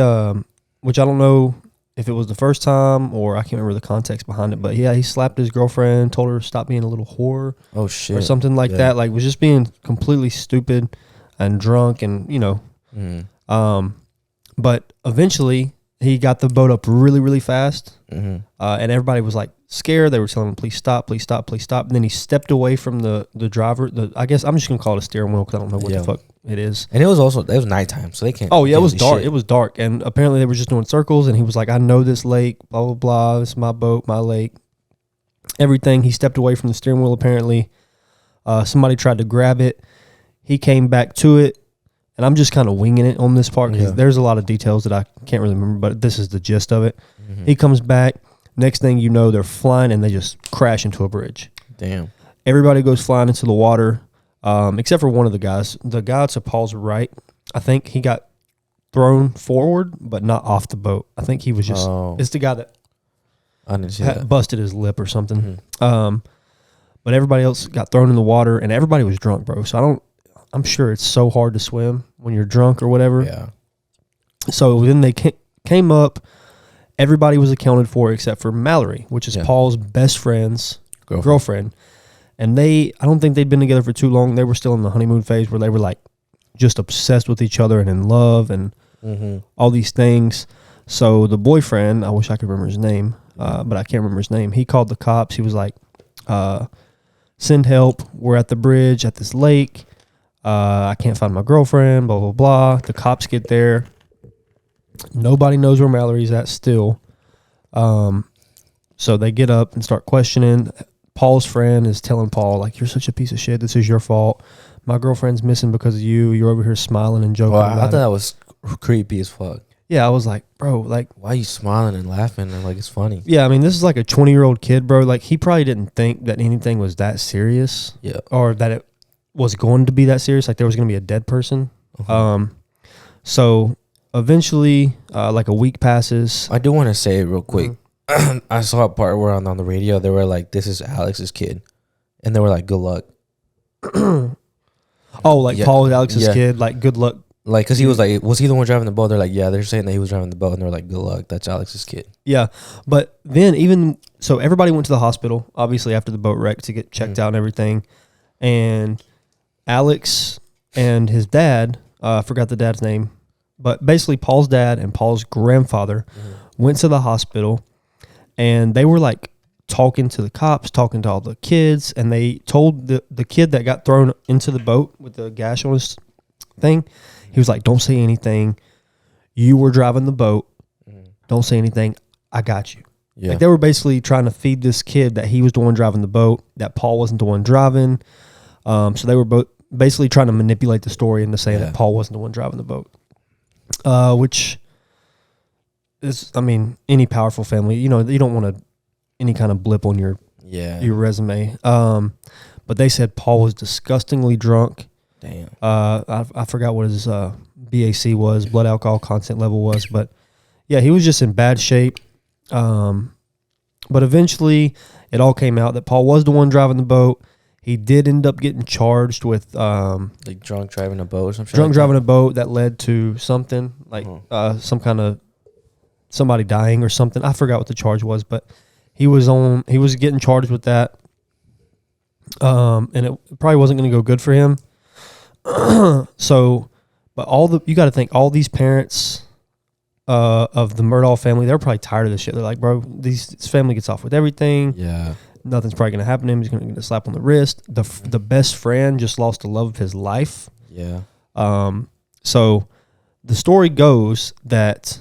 which I don't know if it was the first time or I can't remember the context behind it, but yeah, he slapped his girlfriend, told her to stop being a little whore. Oh shit. Or something like that. Like, was just being completely stupid and drunk and, but eventually he got the boat up really, really fast. And everybody was like scared. They were telling him, please stop, please stop, please stop. And then he stepped away from the driver. I guess I'm just going to call it a steering wheel because I don't know what the fuck it is. And it was nighttime, so they can't. Oh, yeah, it was dark. Shit. It was dark. And apparently they were just doing circles. And he was like, I know this lake, blah, blah, blah. This is my boat, my lake. Everything. He stepped away from the steering wheel, apparently. Somebody tried to grab it. He came back to it. And I'm just kind of winging it on this part because there's a lot of details that I can't really remember, but this is the gist of it. He comes back. Next thing you know, they're flying and they just crash into a bridge. Damn. Everybody goes flying into the water, except for one of the guys. The guy to Paul's right, I think he got thrown forward, but not off the boat. I think he was just... It's the guy that I didn't see that. busted his lip or something. but everybody else got thrown in the water, and everybody was drunk, bro. So I'm sure it's so hard to swim when you're drunk or whatever. Yeah. So then they came up. Everybody was accounted for except for Mallory, which is Paul's best friend's girlfriend. And I don't think they'd been together for too long. They were still in the honeymoon phase where they were like just obsessed with each other and in love and all these things. So the boyfriend, I wish I could remember his name, but I can't remember his name. He called the cops. He was like, send help. We're at the bridge at this lake. I can't find my girlfriend, blah, blah, blah. The cops get there. Nobody knows where Mallory's at still. So they get up and start questioning. Paul's friend is telling Paul, like, you're such a piece of shit. This is your fault. My girlfriend's missing because of you. You're over here smiling and joking about I thought that was creepy as fuck. Yeah, I was like, bro, like, why are you smiling and laughing? And like, it's funny. Yeah, I mean, this is like a 20-year-old kid, bro. Like, he probably didn't think that anything was that serious. Yeah. Or that it was going to be that serious. Like, there was going to be a dead person. So eventually, like a week passes. I do want to say real quick. I saw a part where on the radio they were like, "This is Alex's kid," and they were like, "Good luck." Oh, like Paul is Alex's kid. Like, good luck. Like, cause he was like, was he the one driving the boat? They're like, yeah, they're saying that he was driving the boat, and they're like, good luck, that's Alex's kid. Yeah, but then so everybody went to the hospital, obviously after the boat wreck, to get checked out and everything, and Alex and his dad, I forgot the dad's name, but basically Paul's dad and Paul's grandfather went to the hospital, and they were like talking to the cops, talking to all the kids, and they told the kid that got thrown into the boat with the gash on his thing, he was like, don't say anything. You were driving the boat. Don't say anything. I got you. Yeah. Like, they were basically trying to feed this kid that he was the one driving the boat, that Paul wasn't the one driving. So they were both basically trying to manipulate the story into saying that Paul wasn't the one driving the boat. Which is, I mean, any powerful family, you know, you don't want any kind of blip on your resume. But they said Paul was disgustingly drunk. Damn. I forgot what his BAC was, blood alcohol content level was, but yeah, he was just in bad shape. But eventually it all came out that Paul was the one driving the boat. He did end up getting charged with like drunk driving a boat or something. Drunk driving a boat that led to something like some kind of somebody dying or something. I forgot what the charge was, but he was getting charged with that. And it probably wasn't going to go good for him. So, but you got to think, all these parents of the Murdaugh family, they're probably tired of this shit. They're like, bro, this family gets off with everything. Yeah. Nothing's probably going to happen to him. He's going to get a slap on the wrist. The best friend just lost the love of his life. Yeah. So the story goes that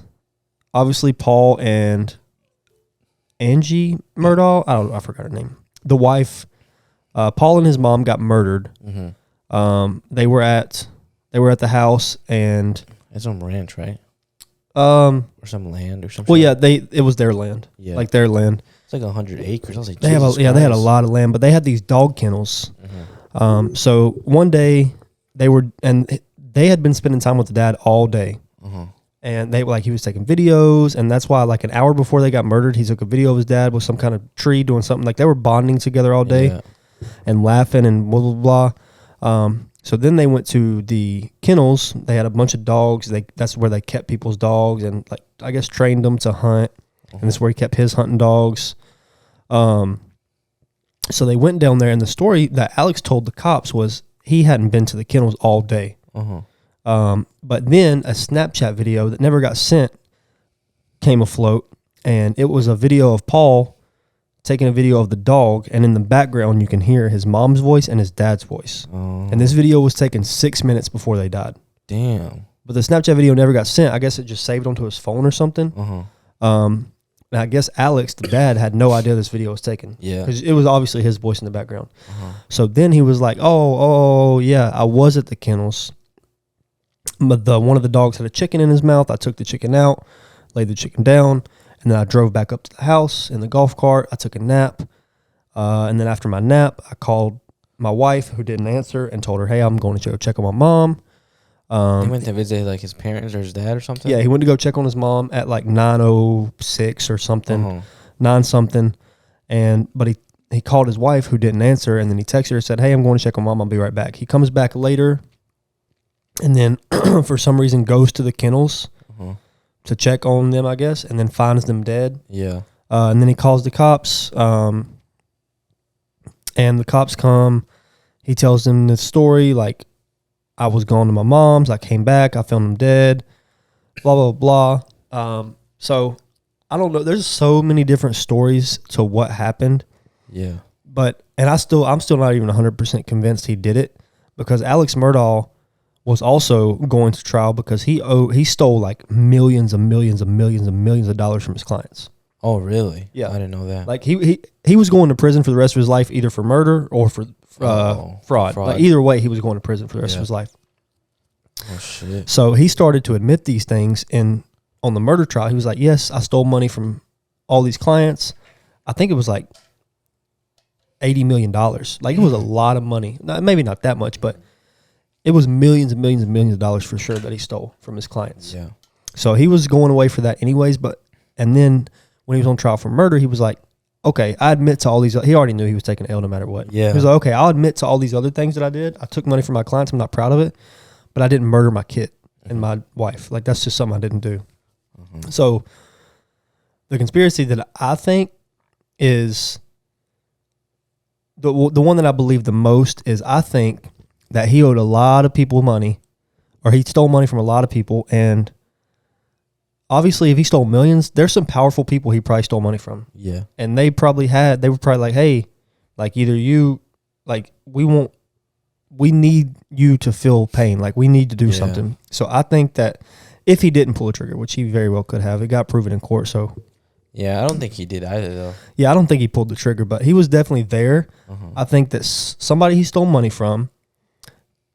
obviously Paul and Angie Murdaugh, I forgot her name. The wife, Paul and his mom got murdered. They were at the house, and it's some ranch, right? Or some land or something. Well, yeah, it was their land. Yeah, like their land. It's like 100 acres. I was like, they had a lot of land, but they had these dog kennels. So one day they had been spending time with the dad all day, and he was taking videos, and that's why like an hour before they got murdered, he took a video of his dad with some kind of tree doing something. Like, they were bonding together all day, and laughing and blah blah blah. So then they went to the kennels. They had a bunch of dogs. That's where they kept people's dogs, and like, I guess, trained them to hunt. And that's where he kept his hunting dogs. So they went down there, and the story that Alex told the cops was he hadn't been to the kennels all day. But then a Snapchat video that never got sent came afloat, and it was a video of Paul taking a video of the dog, and in the background you can hear his mom's voice and his dad's voice. And this video was taken 6 minutes before they died. Damn. But the Snapchat video never got sent. I guess it just saved onto his phone or something. And I guess Alex, the dad, had no idea this video was taken. Yeah. Because it was obviously his voice in the background. So then he was like, oh, yeah, I was at the kennels. But one of the dogs had a chicken in his mouth. I took the chicken out, laid the chicken down, and then I drove back up to the house in the golf cart. I took a nap. And then after my nap, I called my wife, who didn't answer, and told her, hey, I'm going to go check on my mom. He went to visit like his parents or his dad or something? Yeah, he went to go check on his mom at like 9:06 or something, 9 something. But he called his wife who didn't answer, and then he texted her and said, "Hey, I'm going to check on mom. I'll be right back." He comes back later, and then for some reason goes to the kennels to check on them, I guess, and then finds them dead. Yeah. And then he calls the cops, and the cops come. He tells them the story, like, I was gone to my mom's, I came back, I found them dead, blah, blah, blah. So, I don't know. There's so many different stories to what happened. Yeah. And I'm still not even 100% convinced he did it, because Alex Murdaugh was also going to trial because he stole like millions of dollars from his clients. Oh, really? Yeah. I didn't know that. Like he was going to prison for the rest of his life, either for murder or for fraud. Like either way, he was going to prison for the rest of his life. Oh shit. So he started to admit these things on the murder trial. He was like, "Yes, I stole money from all these clients." I think it was like $80 million. Like, it was a lot of money. Maybe not that much, but it was millions and millions of dollars for sure that he stole from his clients. Yeah. So he was going away for that anyways. And then when he was on trial for murder, he was like, "Okay, I admit to all these." He already knew he was taking an L no matter what. Yeah. He was like, "Okay, I'll admit to all these other things that I did. I took money from my clients. I'm not proud of it, but I didn't murder my kid and my wife. Like, that's just something I didn't do." So the conspiracy that I think is the one that I believe the most is, I think that he owed a lot of people money, or he stole money from a lot of people. And obviously, if he stole millions, there's some powerful people he probably stole money from. Yeah. And they were probably like, "Hey, like, either you, like, we need you to feel pain. Like, we need to do something." So I think that if he didn't pull a trigger, which he very well could have, it got proven in court. So Yeah, I don't think he did either, though. yeah, I don't think he pulled the trigger, but he was definitely there. I think that somebody he stole money from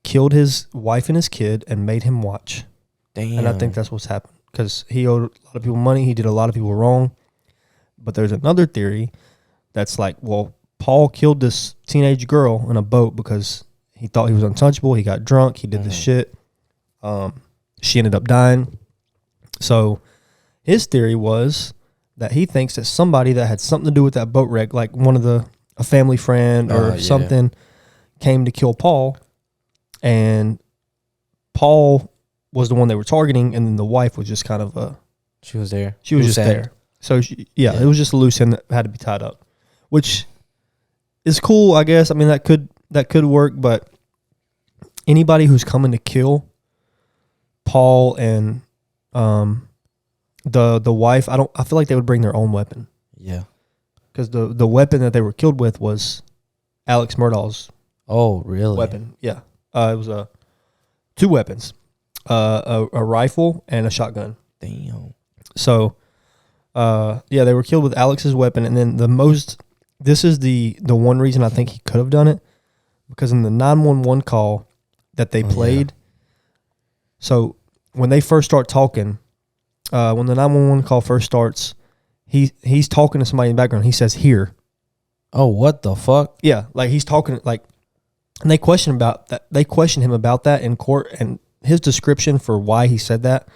killed his wife and his kid and made him watch. Damn. And I think that's what's happened, because he owed a lot of people money. He did a lot of people wrong. But there's another theory that's like, well, Paul killed this teenage girl in a boat because he thought he was untouchable. He got drunk. He did this shit. She ended up dying. So his theory was that he thinks that somebody that had something to do with that boat wreck, like a family friend or something, came to kill Paul. And Paul was the one they were targeting, and then the wife was just kind of she was there. She was just there. So it was just a loose end that had to be tied up, which is cool, I guess. I mean, that could work, but anybody who's coming to kill Paul and the wife, I feel like they would bring their own weapon. Yeah. Because the weapon that they were killed with was Alex Murdaugh's weapon. Yeah. It was two weapons. A rifle and a shotgun. Damn. So they were killed with Alex's weapon. And then this is the one reason I think he could have done it, because in the 911 call that they played, so when they first start talking, when the 911 call first starts, he's talking to somebody in the background. He says, "Here." Oh, what the fuck? Yeah, like he's talking, like, and they question him about that in court, and his description for why he said that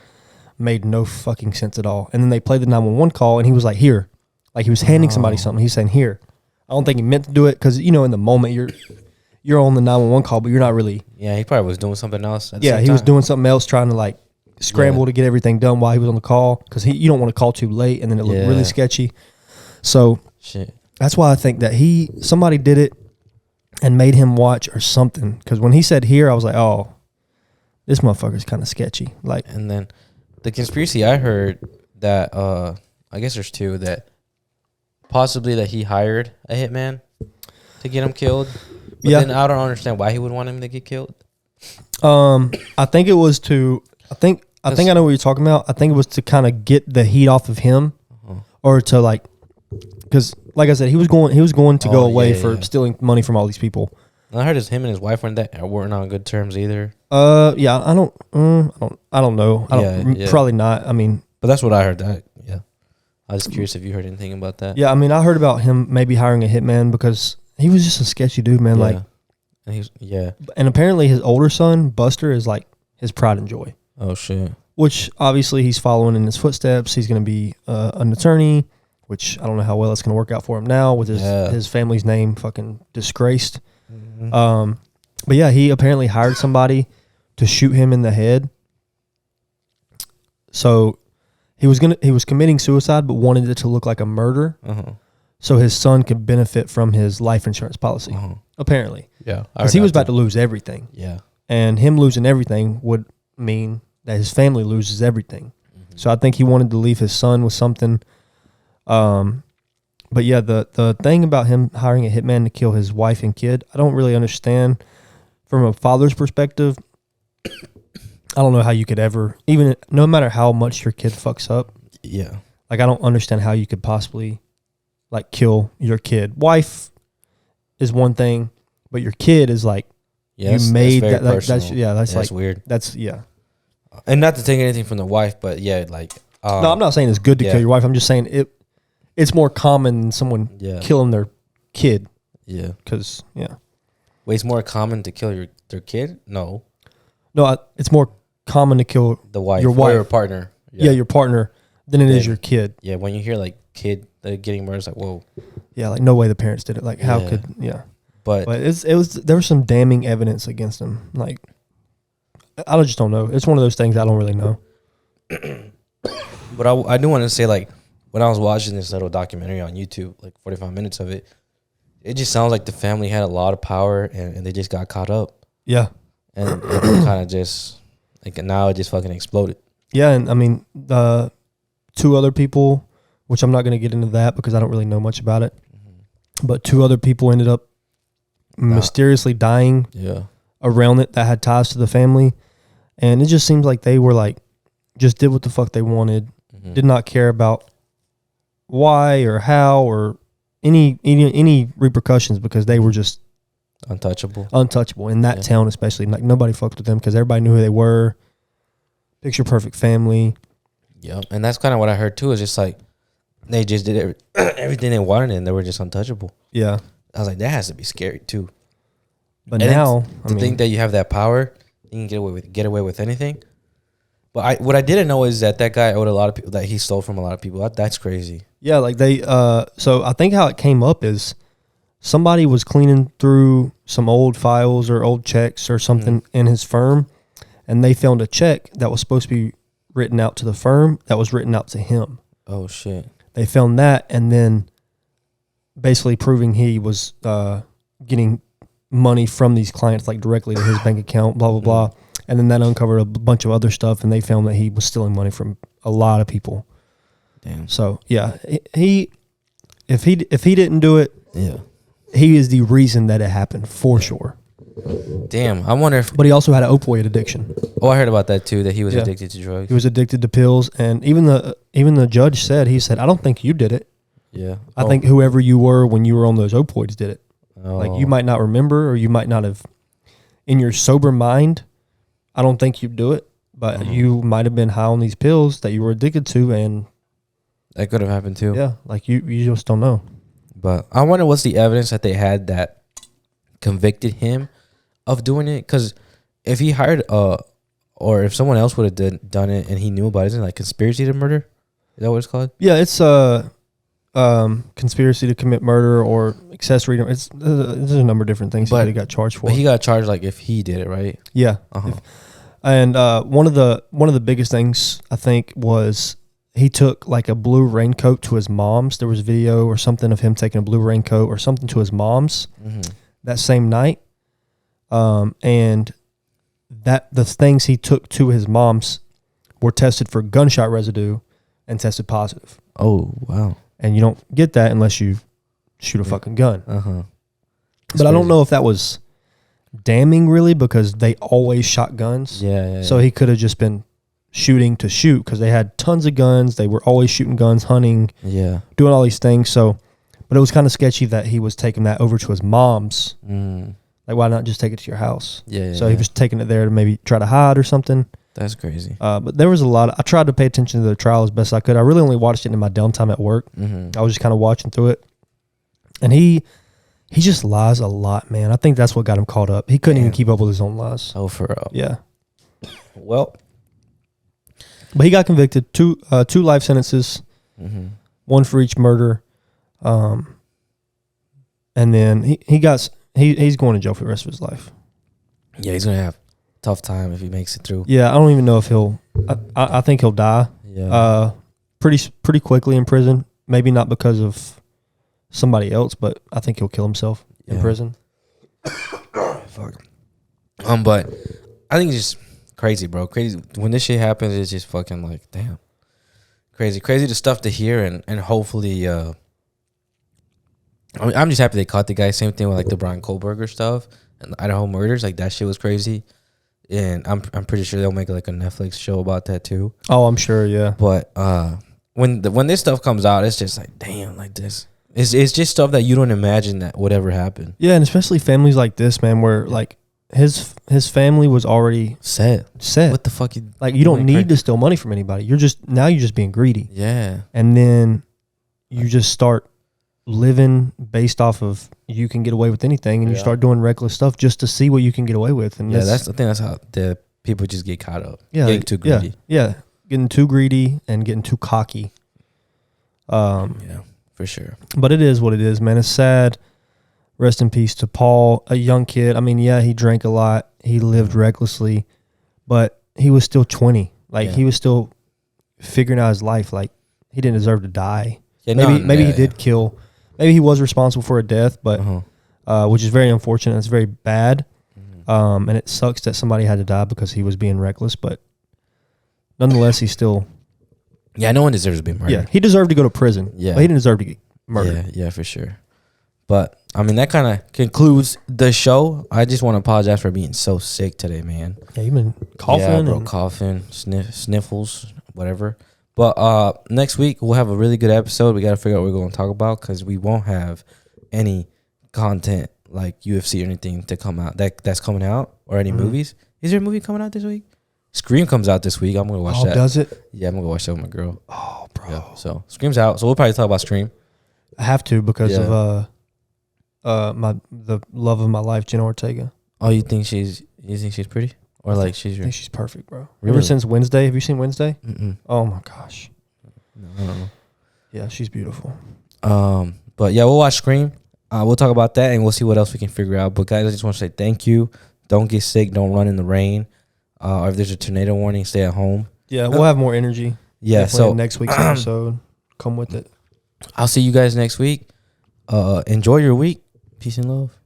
made no fucking sense at all. And then they played the 911 call, and he was like, "Here," like he was handing somebody something. He's saying, "Here." I don't think he meant to do it, because in the moment you're on the 911 call, but you're not really. Yeah, he probably was doing something else. He was doing something else, trying to like scramble to get everything done while he was on the call, because you don't want to call too late, and then it looked really sketchy. So shit. That's why I think that somebody did it and made him watch or something. Because when he said "here," I was like, "Oh, this motherfucker's kind of sketchy." Like, and then the conspiracy I heard that I guess there's two, that possibly that he hired a hitman to get him killed. But then I don't understand why he would want him to get killed. I think it was I think I know what you're talking about. I think it was to kind of get the heat off of him, or to like, because like I said, he was going to go away for stealing money from all these people. And I heard him and his wife weren't on good terms either. I don't know. Probably not. I mean, but that's what I heard. I was curious if you heard anything about that. Yeah, I mean, I heard about him maybe hiring a hitman because he was just a sketchy dude, man. Yeah. Like, and apparently his older son Buster is like his pride and joy. Oh shit! Which obviously he's following in his footsteps. He's going to be an attorney, which I don't know how well it's going to work out for him now with his family's name fucking disgraced. Mm-hmm. But yeah, he apparently hired somebody to shoot him in the head. So he was committing suicide, but wanted it to look like a murder, so his son could benefit from his life insurance policy. Apparently, yeah, because he was about to lose everything. Yeah, and him losing everything would mean that his family loses everything. Mm-hmm. So I think he wanted to leave his son with something. But yeah, the thing about him hiring a hitman to kill his wife and kid, I don't really understand from a father's perspective. I don't know how you could ever, even no matter how much your kid fucks up. Yeah. Like, I don't understand how you could possibly like kill your kid. Wife is one thing, but your kid is like, you made that. Like, that's like weird. That's yeah. And not to take anything from the wife, but yeah, like. No, I'm not saying it's good to kill your wife. I'm just saying it's more common than someone killing their kid. Yeah. Because Wait, it's more common to kill their kid? No. No, it's more common to kill the wife, your wife, or your partner. Yeah, your partner, than it is your kid. Yeah, when you hear like kid getting murdered, it's like, whoa. Yeah, like no way the parents did it. Like how could But there was some damning evidence against him. Like I just don't know. It's one of those things I don't really know. But I do want to say, like, when I was watching this little documentary on YouTube, like 45 minutes of it, it just sounds like the family had a lot of power and they just got caught up. Yeah. And kind of just, like, now it just fucking exploded. Yeah, and I mean, the two other people, which I'm not going to get into that because I don't really know much about it, but two other people ended up mysteriously dying around it that had ties to the family. And it just seems like they were like, just did what the fuck they wanted, did not care about why or how or any repercussions because they were just untouchable in that town, especially. Like nobody fucked with them because everybody knew who they were. Picture perfect family. Yeah, and that's kind of what I heard too. Is just like they just did everything they wanted and they were just untouchable. Yeah, I was like, that has to be scary too. But and now to think that you have that power, you can get away with anything. But what I didn't know is that guy owed a lot of people, that he stole from a lot of people. That's crazy. Yeah, like they, so I think how it came up is somebody was cleaning through some old files or old checks or something in his firm, and they found a check that was supposed to be written out to the firm that was written out to him. Oh, shit. They found that, and then basically proving he was getting money from these clients, like directly to his bank account, blah, blah, blah. And then that uncovered a bunch of other stuff, and they found that he was stealing money from a lot of people. Damn. So yeah, if he didn't do it, he is the reason that it happened for sure. Damn, I wonder if. But he also had an opioid addiction. Oh, I heard about that too. That he was addicted to drugs. He was addicted to pills, and even the judge said, I don't think you did it. Yeah, I think whoever you were when you were on those opioids did it. Oh. Like you might not remember, or you might not have, in your sober mind. I don't think you'd do it, but you might have been high on these pills that you were addicted to, and that could have happened too. Yeah, like you just don't know. But I wonder what's the evidence that they had that convicted him of doing it? Because if he hired, or if someone else would have done it and he knew about it, isn't it like conspiracy to murder? Is that what it's called? Yeah, it's conspiracy to commit murder or accessory. There's a number of different things he got charged for. But he got charged like if he did it, right? Yeah. And one of the biggest things I think was he took like a blue raincoat to his mom's. There was video or something of him taking a blue raincoat or something to his mom's that same night. And that the things he took to his mom's were tested for gunshot residue and tested positive. Oh, wow. And you don't get that unless you shoot a fucking gun. But crazy. I don't know if that was damning really because they always shot guns. So he could have just been shooting to shoot because they had tons of guns. They were always shooting guns, hunting, doing all these things. So, but it was kind of sketchy that he was taking that over to his mom's. Like, why not just take it to your house? So he was taking it there to maybe try to hide or something. That's crazy. But there was a lot. I tried to pay attention to the trial as best I could. I really only watched it in my downtime at work. I was just kind of watching through it. And he just lies a lot, man. I think that's what got him caught up. He couldn't even keep up with his own lies. Oh, for real. Yeah. Well. But he got convicted. Two life sentences. one for each murder. And then he's going to jail for the rest of his life. Yeah, he's gonna have a tough time if he makes it through. Yeah, I don't even know if he'll. I think he'll die. Yeah. Pretty quickly in prison. Maybe not because of somebody else, but I think he'll kill himself in prison. Fuck. But I think it's just crazy, bro. Crazy when this shit happens. It's just fucking like, damn, crazy the stuff to hear, and hopefully, I mean, I'm just happy they caught the guy. Same thing with like the Brian Kohlberger stuff and the Idaho murders. Like that shit was crazy, and I'm pretty sure they'll make like a Netflix show about that too. Oh, I'm sure, yeah. But when this stuff comes out, it's just like, damn, like this. It's just stuff that you don't imagine that would ever happen. Yeah, and especially families like this, man, where like his family was already set. What the fuck? You don't need to steal money from anybody. You're just being greedy. Yeah. And then you just start living based off of you can get away with anything, and you start doing reckless stuff just to see what you can get away with. And that's the thing. That's how the people just get caught up. Yeah, getting too greedy. Yeah, getting too greedy and getting too cocky. Yeah, for sure. But it is what it is, man. It's sad. Rest in peace to Paul, a young kid. I mean, yeah, he drank a lot. He lived recklessly, but he was still 20. He was still figuring out his life. Like, he didn't deserve to die. Yeah, maybe he did kill. Maybe he was responsible for a death, but which is very unfortunate. It's very bad, and it sucks that somebody had to die because he was being reckless. But nonetheless, he's still. Yeah, no one deserves to be murdered. Yeah, he deserved to go to prison. Yeah, but he didn't deserve to get murdered. Yeah, for sure. But I mean, that kind of concludes the show. I just want to apologize for being so sick today, man. Yeah, you've been coughing. Yeah, bro, coughing, sniffles, whatever. But next week we'll have a really good episode. We got to figure out what we're going to talk about because we won't have any content like UFC or anything to come out that's coming out, or any movies. Is there a movie coming out this week? Scream comes out this week. I'm going to watch that. Oh, does it? Yeah, I'm going to watch that with my girl. Oh, bro. Yeah, so Scream's out. So we'll probably talk about Scream. I have to because of the love of my life, Jenna Ortega. Oh, you think she's pretty? Or like she's? I think she's perfect, bro. Really? Ever since Wednesday, have you seen Wednesday? Mm-mm. Oh my gosh. No, I don't know. Yeah, she's beautiful. But yeah, we'll watch Scream. We'll talk about that and we'll see what else we can figure out. But guys, I just want to say thank you. Don't get sick. Don't run in the rain. Or if there's a tornado warning, stay at home. Yeah, we'll have more energy. Yeah. Definitely so next week's episode, come with it. I'll see you guys next week. Enjoy your week. Peace and love.